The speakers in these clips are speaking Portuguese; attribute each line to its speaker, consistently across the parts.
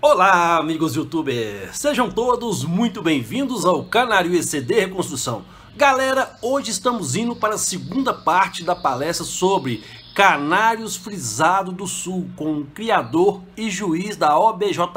Speaker 1: Olá, amigos youtubers! Sejam todos muito bem-vindos ao Canário ECD Reconstrução. Galera, hoje estamos indo para a segunda parte da palestra sobre Canários Frisado do Sul, com o criador e juiz da OBJO,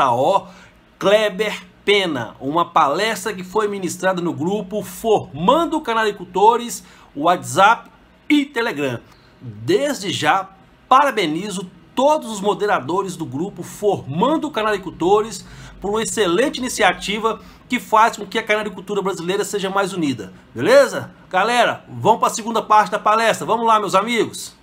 Speaker 1: Kleber Pena. Uma palestra que foi ministrada no grupo Formando Canaricultores, WhatsApp e Telegram. Desde já, parabenizo todos os moderadores do grupo Formando Canaricultores por uma excelente iniciativa que faz com que a canaricultura brasileira seja mais unida. Beleza? Galera, vamos para a segunda parte da palestra. Vamos lá, meus amigos.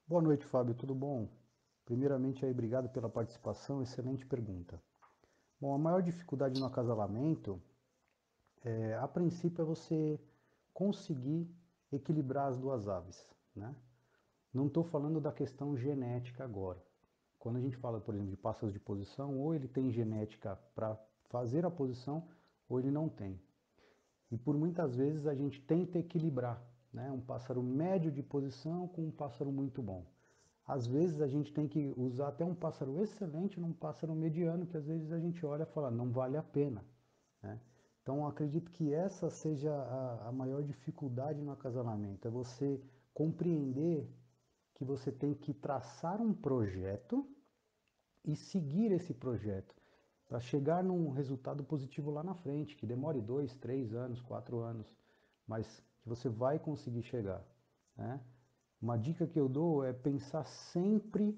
Speaker 2: Boa noite, Fábio, tudo bom? Primeiramente, aí, obrigado pela participação, excelente pergunta. Bom, a maior dificuldade no acasalamento, a princípio, é você conseguir equilibrar as duas aves, né? Não estou falando da questão genética agora. Quando a gente fala, por exemplo, de pássaros de posição, ou ele tem genética para fazer a posição, ou ele não tem. E por muitas vezes a gente tenta equilibrar, né? Um pássaro médio de posição com um pássaro muito bom. Às vezes a gente tem que usar até um pássaro excelente num pássaro mediano, que às vezes a gente olha e fala, não vale a pena, né? Então acredito que essa seja a maior dificuldade no acasalamento, é você compreender que você tem que traçar um projeto e seguir esse projeto para chegar num resultado positivo lá na frente, que demore 2, 3 anos, 4 anos, mas que você vai conseguir chegar, né? Uma dica que eu dou é pensar sempre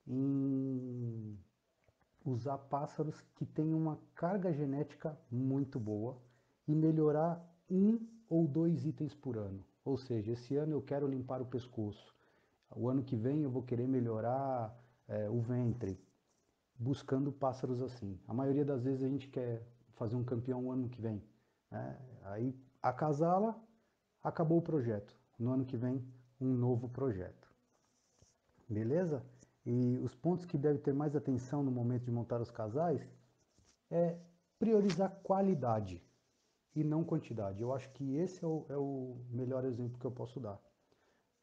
Speaker 2: em usar pássaros que tenham uma carga genética muito boa e melhorar um ou dois itens por ano. Ou seja, esse ano eu quero limpar o pescoço, o ano que vem eu vou querer melhorar o ventre, buscando pássaros assim. A maioria das vezes a gente quer fazer um campeão o ano que vem, né? Aí acasala, acabou o projeto. No ano que vem, um novo projeto. Beleza? E os pontos que deve ter mais atenção no momento de montar os casais é priorizar qualidade e não quantidade. Eu acho que esse é o melhor exemplo que eu posso dar,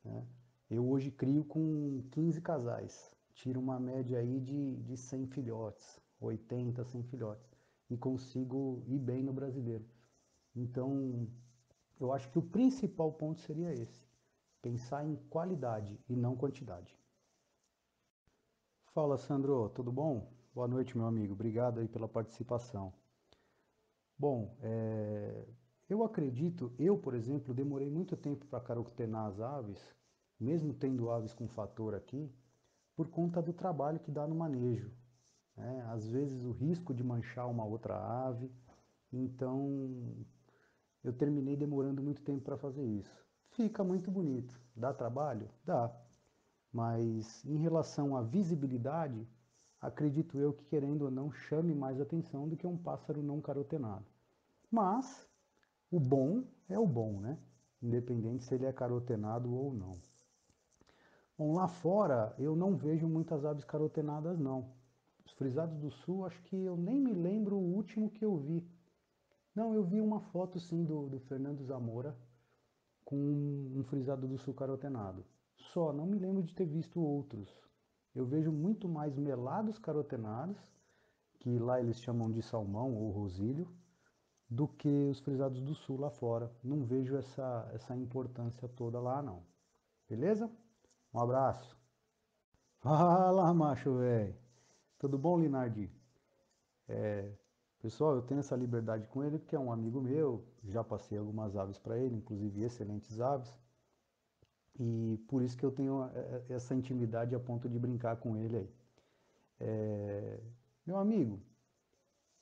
Speaker 2: né? Eu hoje crio com 15 casais, tiro uma média aí de 100 filhotes, 80, 100 filhotes, e consigo ir bem no brasileiro. Então, eu acho que o principal ponto seria esse, pensar em qualidade e não quantidade. Fala, Sandro, tudo bom? Boa noite, meu amigo. Obrigado aí pela participação. Bom, eu acredito, eu, por exemplo, demorei muito tempo para carotenar as aves, mesmo tendo aves com fator aqui, por conta do trabalho que dá no manejo, né? Às vezes o risco de manchar uma outra ave, então eu terminei demorando muito tempo para fazer isso. Fica muito bonito. Dá trabalho? Dá. Mas em relação à visibilidade, acredito eu que querendo ou não chame mais atenção do que um pássaro não carotenado. Mas o bom é o bom, né? Independente se ele é carotenado ou não. Bom, lá fora eu não vejo muitas aves carotenadas não. Os frisados do sul, acho que eu nem me lembro o último que eu vi. Não, eu vi uma foto sim do Fernando Zamora com um frisado do sul carotenado. Só, não me lembro de ter visto outros. Eu vejo muito mais melados carotenados, que lá eles chamam de salmão ou rosílio, do que os frisados do sul lá fora. Não vejo essa importância toda lá não. Beleza? Um abraço. Fala, macho, velho. Tudo bom, Linardi? Pessoal, eu tenho essa liberdade com ele porque é um amigo meu, já passei algumas aves para ele, inclusive excelentes aves, e por isso que eu tenho essa intimidade a ponto de brincar com ele aí. Meu amigo,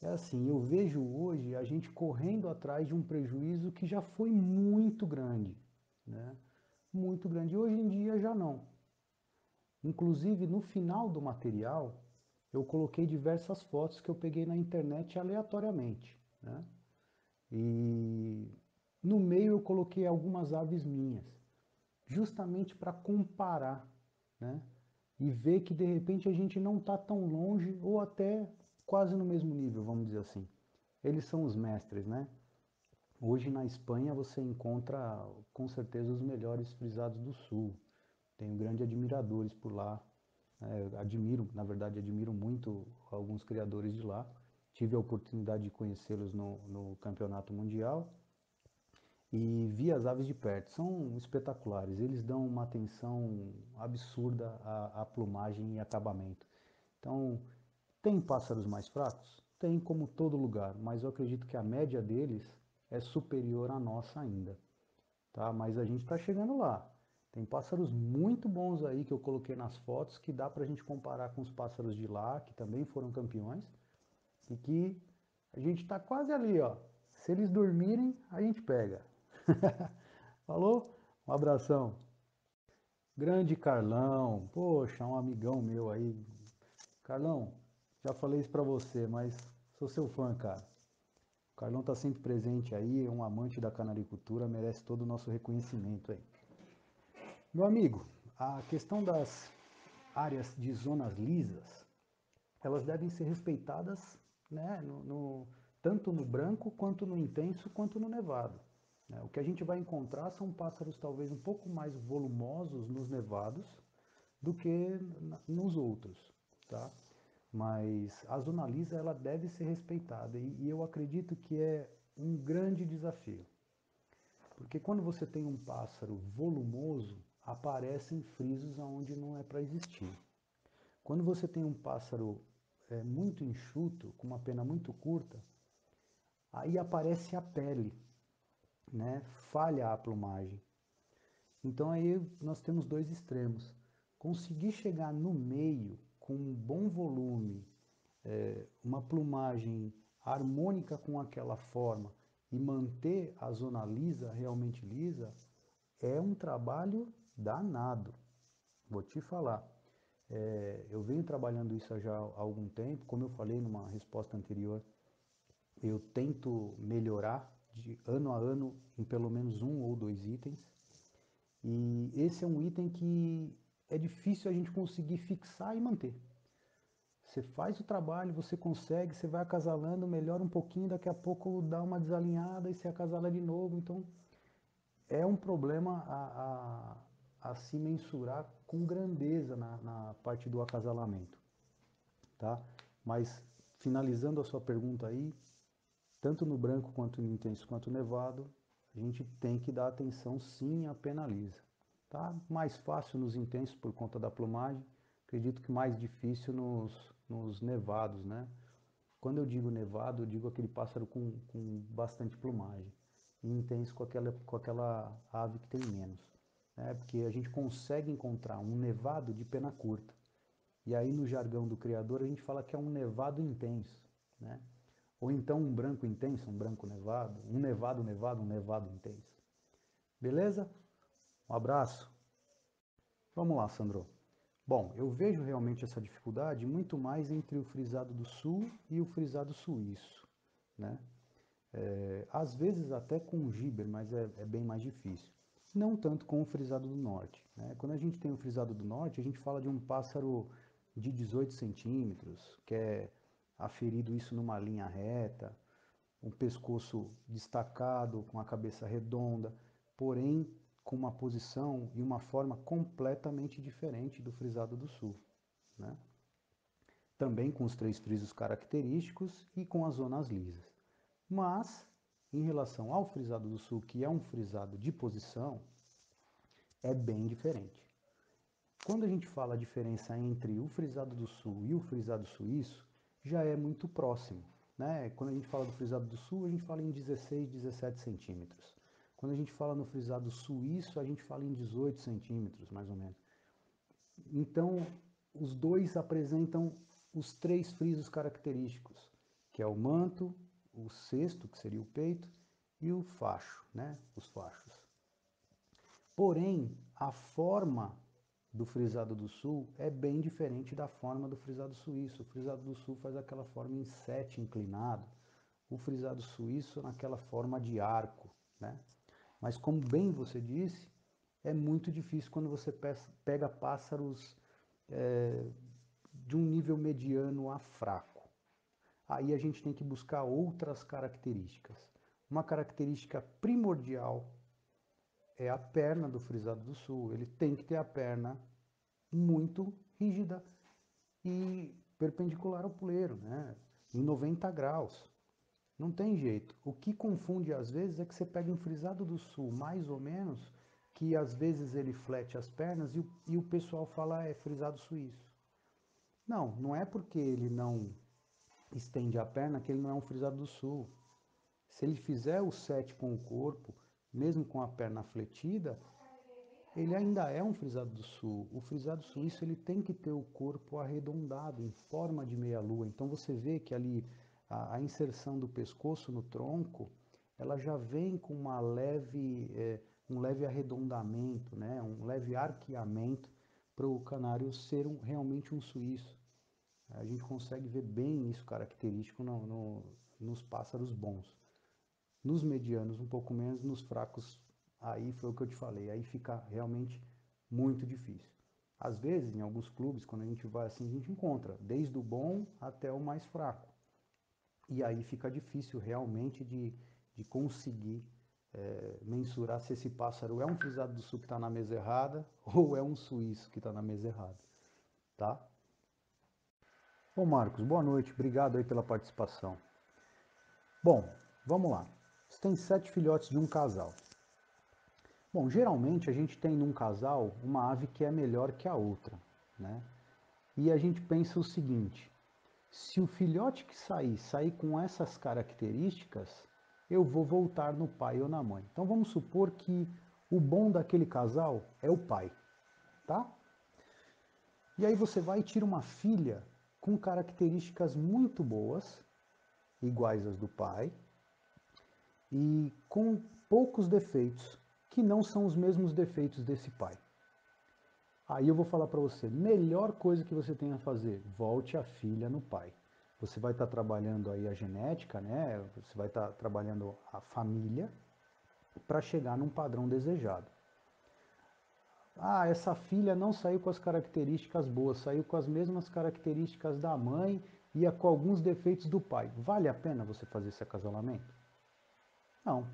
Speaker 2: é assim, eu vejo hoje a gente correndo atrás de um prejuízo que já foi muito grande, né? Muito grande. Hoje em dia já não. Inclusive, no final do material, eu coloquei diversas fotos que eu peguei na internet aleatoriamente, né? E no meio eu coloquei algumas aves minhas, justamente para comparar, né? E ver que de repente a gente não está tão longe ou até quase no mesmo nível, vamos dizer assim. Eles são os mestres, né? Hoje na Espanha você encontra com certeza os melhores frisados do sul. Tenho grandes admiradores por lá. Admiro, na verdade, admiro muito alguns criadores de lá. Tive a oportunidade de conhecê-los no Campeonato Mundial e vi as aves de perto. São espetaculares. Eles dão uma atenção absurda à plumagem e acabamento. Então, tem pássaros mais fracos? Tem, como todo lugar, mas eu acredito que a média deles é superior à nossa ainda, tá? Mas a gente está chegando lá. Tem pássaros muito bons aí que eu coloquei nas fotos que dá para a gente comparar com os pássaros de lá, que também foram campeões, e que a gente está quase ali, ó. Se eles dormirem, a gente pega. Falou? Um abração. Grande Carlão, poxa, um amigão meu aí. Carlão, já falei isso pra você, mas sou seu fã, cara. O Carlão tá sempre presente aí, é um amante da canaricultura, merece todo o nosso reconhecimento aí. Meu amigo, a questão das áreas de zonas lisas, elas devem ser respeitadas, né, tanto no branco, quanto no intenso, quanto no nevado. O que a gente vai encontrar são pássaros talvez um pouco mais volumosos nos nevados do que nos outros, tá? Mas a zona lisa ela deve ser respeitada e eu acredito que é um grande desafio, porque quando você tem um pássaro volumoso, aparecem frisos onde não é para existir. Quando você tem um pássaro muito enxuto, com uma pena muito curta, aí aparece a pele, né? Falha a plumagem. Então aí nós temos dois extremos. Conseguir chegar no meio com um bom volume, uma plumagem harmônica com aquela forma e manter a zona lisa realmente lisa é um trabalho danado. Vou te falar. Eu venho trabalhando isso já há algum tempo, como eu falei numa resposta anterior, eu tento melhorar de ano a ano em pelo menos um ou dois itens. E esse é um item que é difícil a gente conseguir fixar e manter. Você faz o trabalho, você consegue, você vai acasalando, melhora um pouquinho, daqui a pouco dá uma desalinhada e se acasala de novo. Então é um problema a se mensurar com grandeza na parte do acasalamento, tá? Mas finalizando a sua pergunta aí, tanto no branco quanto no intenso quanto no nevado, a gente tem que dar atenção sim à pena lisa. Tá mais fácil nos intensos por conta da plumagem, acredito que mais difícil nos nevados, né? Quando eu digo nevado, eu digo aquele pássaro com bastante plumagem. E intenso com aquela ave que tem menos. Né? Porque a gente consegue encontrar um nevado de pena curta. E aí no jargão do criador a gente fala que é um nevado intenso. Né? Ou então um branco intenso, um branco nevado, um nevado nevado, um nevado intenso. Beleza? Um abraço. Vamos lá, Sandro. Bom, eu vejo realmente essa dificuldade muito mais entre o frisado do sul e o frisado suíço, né? Às vezes até com o gibber, mas é bem mais difícil. Não tanto com o frisado do norte, né? Quando a gente tem o frisado do norte, a gente fala de um pássaro de 18 centímetros, que é aferido isso numa linha reta, um pescoço destacado, com a cabeça redonda, porém com uma posição e uma forma completamente diferente do frisado do sul, né? Também com os três frisos característicos e com as zonas lisas. Mas, em relação ao frisado do sul, que é um frisado de posição, é bem diferente. Quando a gente fala a diferença entre o frisado do sul e o frisado suíço, já é muito próximo. Né? Quando a gente fala do frisado do sul, a gente fala em 16, 17 centímetros. Quando a gente fala no frisado suíço, a gente fala em 18 centímetros, mais ou menos. Então, os dois apresentam os três frisos característicos, que é o manto, o cesto, que seria o peito, e o facho, né? Os fachos. Porém, a forma do frisado do sul é bem diferente da forma do frisado suíço. O frisado do sul faz aquela forma em sete inclinado, o frisado suíço naquela forma de arco, né? Mas como bem você disse, é muito difícil quando você pega pássaros de um nível mediano a fraco. Aí a gente tem que buscar outras características. uma característica primordial é a perna do frisado do sul. Ele tem que ter a perna muito rígida e perpendicular ao puleiro, né? Em 90 graus. Não tem jeito. O que confunde às vezes é que você pega um frisado do sul, mais ou menos, que às vezes ele flete as pernas e o pessoal fala é frisado suíço. Não, não é porque ele não estende a perna que ele não é um frisado do sul. Se ele fizer o set com o corpo, mesmo com a perna fletida, ele ainda é um frisado do sul. O frisado suíço ele tem que ter o corpo arredondado, em forma de meia-lua. Então você vê que ali a inserção do pescoço no tronco, ela já vem com um leve arredondamento, né? Um leve arqueamento para o canário ser realmente um suíço. A gente consegue ver bem isso característico nos pássaros bons. Nos medianos um pouco menos, nos fracos aí foi o que eu te falei, aí fica realmente muito difícil. Às vezes, em alguns clubes, quando a gente vai assim, a gente encontra desde o bom até o mais fraco. E aí fica difícil realmente de conseguir mensurar se esse pássaro é um frisado do sul que está na mesa errada ou é um suíço que está na mesa errada, tá? Bom, Marcos, boa noite, obrigado aí pela participação. Bom, vamos lá. Você tem 7 filhotes de um casal. Bom, geralmente a gente tem num casal uma ave que é melhor que a outra, né? E a gente pensa o seguinte: se o filhote que sair com essas características, eu vou voltar no pai ou na mãe. Então vamos supor que o bom daquele casal é o pai, tá? E aí você vai e tira uma filha com características muito boas, iguais às do pai, e com poucos defeitos, que não são os mesmos defeitos desse pai. Aí eu vou falar para você, melhor coisa que você tem a fazer, volte a filha no pai. Você vai estar trabalhando aí a genética, né? Você vai estar trabalhando a família para chegar num padrão desejado. Ah, essa filha não saiu com as características boas, saiu com as mesmas características da mãe e com alguns defeitos do pai. Vale a pena você fazer esse acasalamento? Não,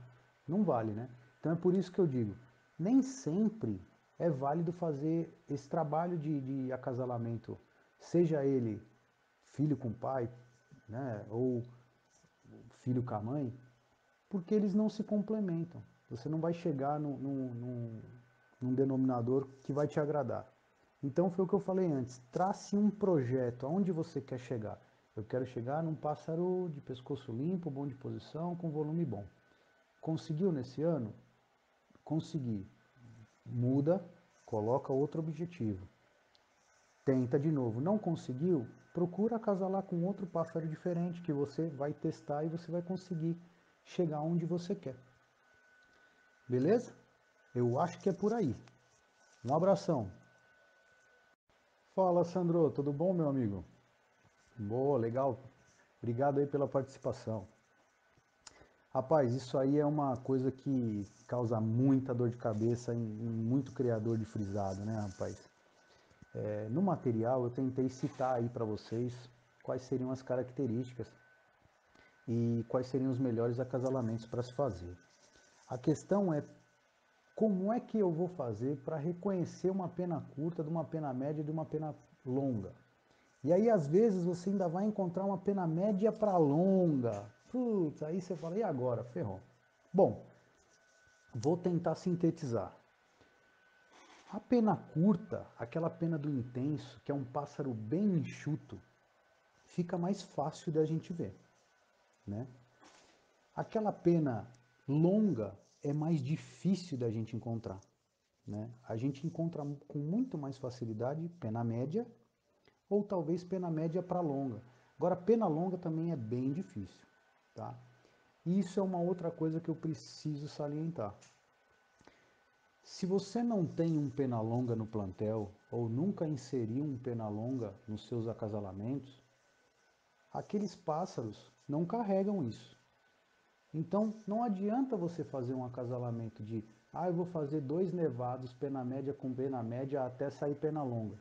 Speaker 2: não vale, né? Então é por isso que eu digo, nem sempre é válido fazer esse trabalho de acasalamento, seja ele filho com pai, né, ou filho com a mãe, porque eles não se complementam. Você não vai chegar num denominador que vai te agradar. Então foi o que eu falei antes, trace um projeto, aonde você quer chegar. Eu quero chegar num pássaro de pescoço limpo, bom de posição, com volume bom. Conseguiu nesse ano? Consegui. Muda, coloca outro objetivo. Tenta de novo. Não conseguiu? Procura acasalar com outro pássaro diferente que você vai testar e você vai conseguir chegar onde você quer. Beleza? Eu acho que é por aí. Um abração. Fala, Sandro. Tudo bom, meu amigo? Boa, legal. Obrigado aí pela participação. Rapaz, isso aí é uma coisa que causa muita dor de cabeça em muito criador de frisado, né, rapaz? No material eu tentei citar aí para vocês quais seriam as características e quais seriam os melhores acasalamentos para se fazer. A questão é como é que eu vou fazer para reconhecer uma pena curta de uma pena média e de uma pena longa. E aí às vezes você ainda vai encontrar uma pena média para longa. Putz, aí você fala, e agora? Ferrou. Bom, vou tentar sintetizar. A pena curta, aquela pena do intenso, que é um pássaro bem enxuto, fica mais fácil da gente ver, né? Aquela pena longa é mais difícil da gente encontrar, né? A gente encontra com muito mais facilidade pena média ou talvez pena média para longa. Agora, pena longa também é bem difícil, tá? E isso é uma outra coisa que eu preciso salientar. Se você não tem um pena longa no plantel ou nunca inseriu um pena longa nos seus acasalamentos, aqueles pássaros não carregam isso. Então não adianta você fazer um acasalamento de eu vou fazer 2 nevados, pena média com pena média até sair pena longa.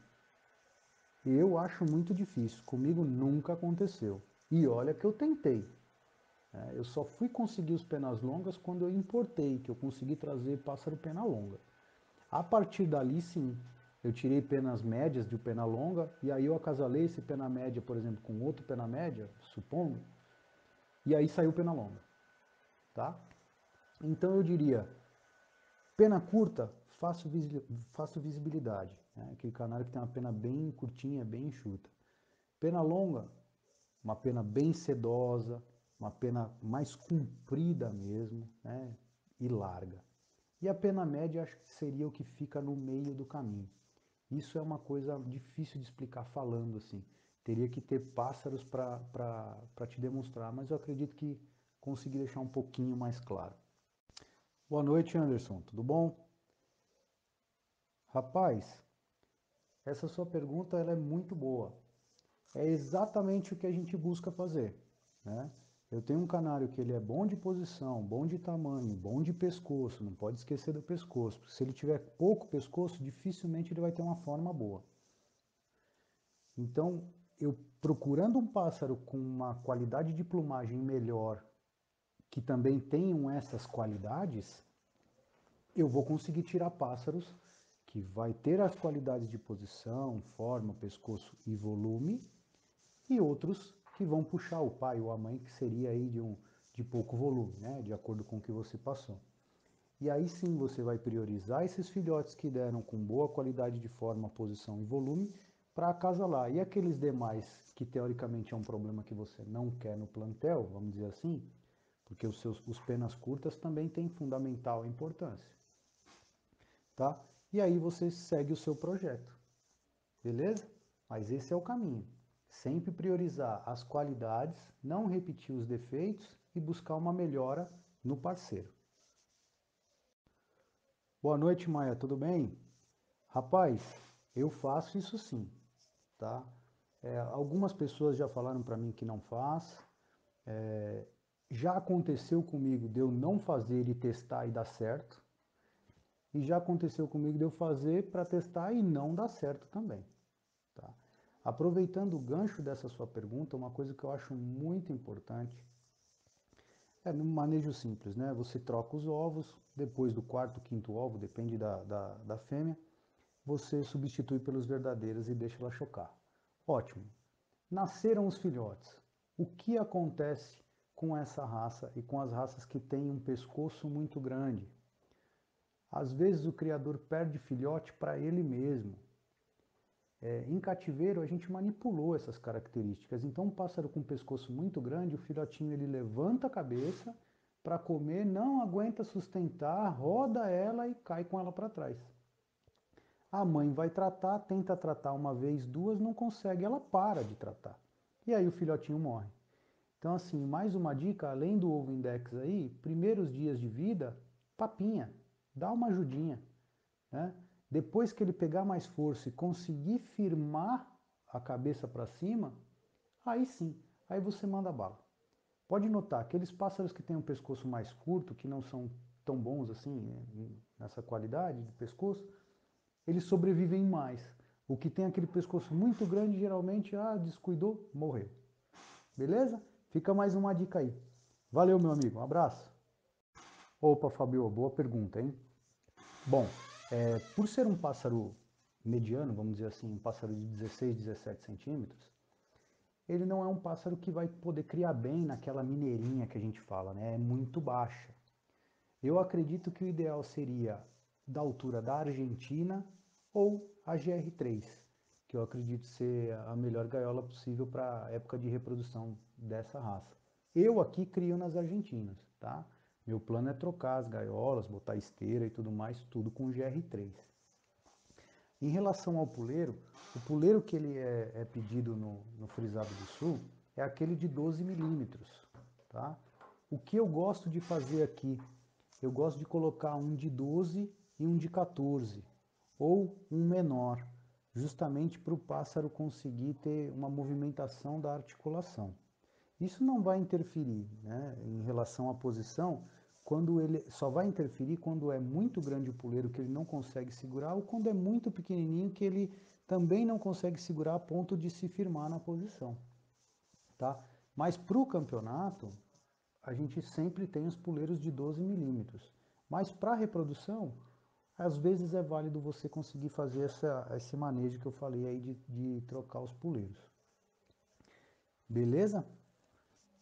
Speaker 2: Eu acho muito difícil, comigo nunca aconteceu. E olha que eu tentei. Eu só fui conseguir os penas longas quando eu importei, que eu consegui trazer pássaro pena longa. A partir dali, sim, eu tirei penas médias de pena longa, e aí eu acasalei esse pena média, por exemplo, com outro pena média, supondo, e aí saiu pena longa, tá? Então eu diria, pena curta, fácil visibilidade, né? Aquele canário que tem uma pena bem curtinha, bem enxuta. Pena longa, uma pena bem sedosa, uma pena mais comprida mesmo, né? E larga. E a pena média acho que seria o que fica no meio do caminho. Isso é uma coisa difícil de explicar falando assim. Teria que ter pássaros para te demonstrar, mas eu acredito que consegui deixar um pouquinho mais claro. Boa noite, Anderson. Tudo bom? Rapaz, essa sua pergunta ela é muito boa. É exatamente o que a gente busca fazer, né? Eu tenho um canário que ele é bom de posição, bom de tamanho, bom de pescoço, não pode esquecer do pescoço, porque se ele tiver pouco pescoço, dificilmente ele vai ter uma forma boa. Então, eu procurando um pássaro com uma qualidade de plumagem melhor, que também tenham essas qualidades, eu vou conseguir tirar pássaros que vai ter as qualidades de posição, forma, pescoço e volume, e outros que vão puxar o pai ou a mãe, que seria aí de pouco volume, né? De acordo com o que você passou. E aí sim você vai priorizar esses filhotes que deram com boa qualidade de forma, posição e volume para acasalar. E aqueles demais que teoricamente é um problema que você não quer no plantel, vamos dizer assim, porque os penas curtas também têm fundamental importância, tá? E aí você segue o seu projeto, beleza? Mas esse é o caminho. Sempre priorizar as qualidades, não repetir os defeitos e buscar uma melhora no parceiro. Boa noite, Maia, tudo bem? Rapaz, eu faço isso sim, tá? Algumas pessoas já falaram para mim que não faz. Já aconteceu comigo de eu não fazer e testar e dar certo. E já aconteceu comigo de eu fazer para testar e não dar certo também, tá? Aproveitando o gancho dessa sua pergunta, uma coisa que eu acho muito importante é no manejo simples, né? Você troca os ovos, depois do quarto, quinto ovo, depende da fêmea, você substitui pelos verdadeiros e deixa ela chocar. Ótimo. Nasceram os filhotes. O que acontece com essa raça e com as raças que têm um pescoço muito grande? Às vezes o criador perde filhote para ele mesmo. Em cativeiro a gente manipulou essas características. Então um pássaro com um pescoço muito grande, o filhotinho ele levanta a cabeça para comer, não aguenta sustentar, roda ela e cai com ela para trás. A mãe vai tratar, tenta tratar uma vez, duas, não consegue, ela para de tratar. E aí o filhotinho morre. Então, assim, mais uma dica, além do ovo index aí, primeiros dias de vida, papinha, dá uma ajudinha, né? Depois que ele pegar mais força e conseguir firmar a cabeça para cima, aí sim, aí você manda bala. Pode notar, aqueles pássaros que têm um pescoço mais curto, que não são tão bons assim, nessa qualidade de pescoço, eles sobrevivem mais. O que tem aquele pescoço muito grande, geralmente, descuidou, morreu. Beleza? Fica mais uma dica aí. Valeu, meu amigo. Um abraço. Opa, Fabio, boa pergunta, hein? Bom, por ser um pássaro mediano, vamos dizer assim, um pássaro de 16, 17 centímetros, ele não é um pássaro que vai poder criar bem naquela mineirinha que a gente fala, né? É muito baixa. Eu acredito que o ideal seria da altura da Argentina ou a GR3, que eu acredito ser a melhor gaiola possível para a época de reprodução dessa raça. Eu aqui crio nas Argentinas, tá? Meu plano é trocar as gaiolas, botar esteira e tudo mais, tudo com GR3. Em relação ao puleiro, o puleiro que ele é pedido no Frisado do Sul é aquele de 12 milímetros, tá? O que eu gosto de fazer aqui? Eu gosto de colocar um de 12 e um de 14, ou um menor, justamente para o pássaro conseguir ter uma movimentação da articulação. Isso não vai interferir, né, em relação à posição, quando ele só vai interferir quando é muito grande o puleiro que ele não consegue segurar, ou quando é muito pequenininho que ele também não consegue segurar a ponto de se firmar na posição, tá? Mas para o campeonato, a gente sempre tem os puleiros de 12 milímetros. Mas para reprodução, às vezes é válido você conseguir fazer esse manejo que eu falei aí de trocar os puleiros. Beleza?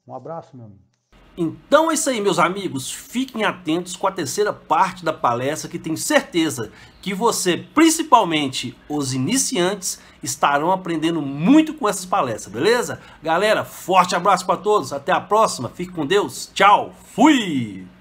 Speaker 2: Um abraço, meu amigo.
Speaker 1: Então é isso aí, meus amigos. Fiquem atentos com a terceira parte da palestra, que tenho certeza que você, principalmente os iniciantes, estarão aprendendo muito com essas palestras, beleza? Galera, forte abraço para todos. Até a próxima. Fique com Deus. Tchau. Fui!